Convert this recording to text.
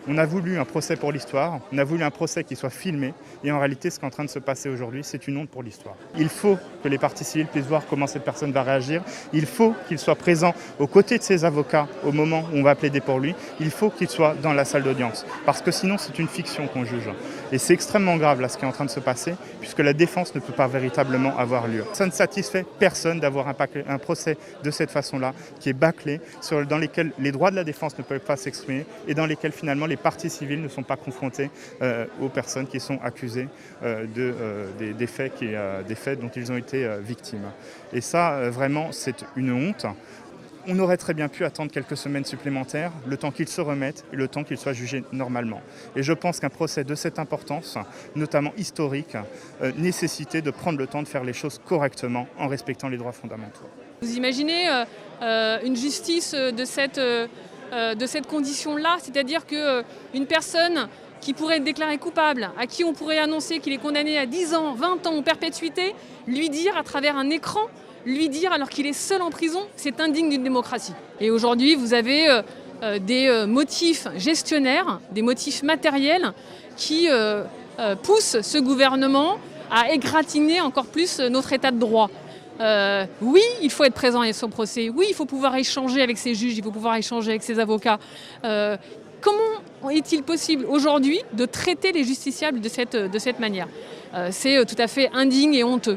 On a voulu un procès pour l'histoire, on a voulu un procès qui soit filmé, et en réalité, ce qui est en train de se passer aujourd'hui, c'est une honte pour l'histoire. Il faut que les parties civiles puissent voir comment cette personne va réagir, il faut qu'il soit présent aux côtés de ses avocats au moment où on va plaider pour lui, il faut qu'il soit dans la salle d'audience, parce que sinon c'est une fiction qu'on juge. Et c'est extrêmement grave là ce qui est en train de se passer, puisque la défense ne peut pas véritablement avoir lieu. Ça ne satisfait personne d'avoir un procès de cette façon-là, qui est bâclé, dans lesquels les droits de la défense ne peuvent pas s'exprimer, et dans lesquels finalement les parties civiles ne sont pas confrontées aux personnes qui sont accusées des faits dont ils ont été victimes. Et ça, vraiment, c'est une honte. On aurait très bien pu attendre quelques semaines supplémentaires, le temps qu'ils se remettent et le temps qu'ils soient jugés normalement. Et je pense qu'un procès de cette importance, notamment historique, nécessitait de prendre le temps de faire les choses correctement en respectant les droits fondamentaux. Vous imaginez une justice de cette condition-là, c'est-à-dire qu'une personne qui pourrait être déclarée coupable, à qui on pourrait annoncer qu'il est condamné à 10 ans, 20 ans en perpétuité, lui dire à travers un écran, lui dire alors qu'il est seul en prison, c'est indigne d'une démocratie. Et aujourd'hui, vous avez des motifs gestionnaires, des motifs matériels qui poussent ce gouvernement à égratigner encore plus notre état de droit. Oui, il faut être présent à son procès. Oui, il faut pouvoir échanger avec ses juges, il faut pouvoir échanger avec ses avocats. Comment est-il possible aujourd'hui de traiter les justiciables de cette manière ? C'est tout à fait indigne et honteux.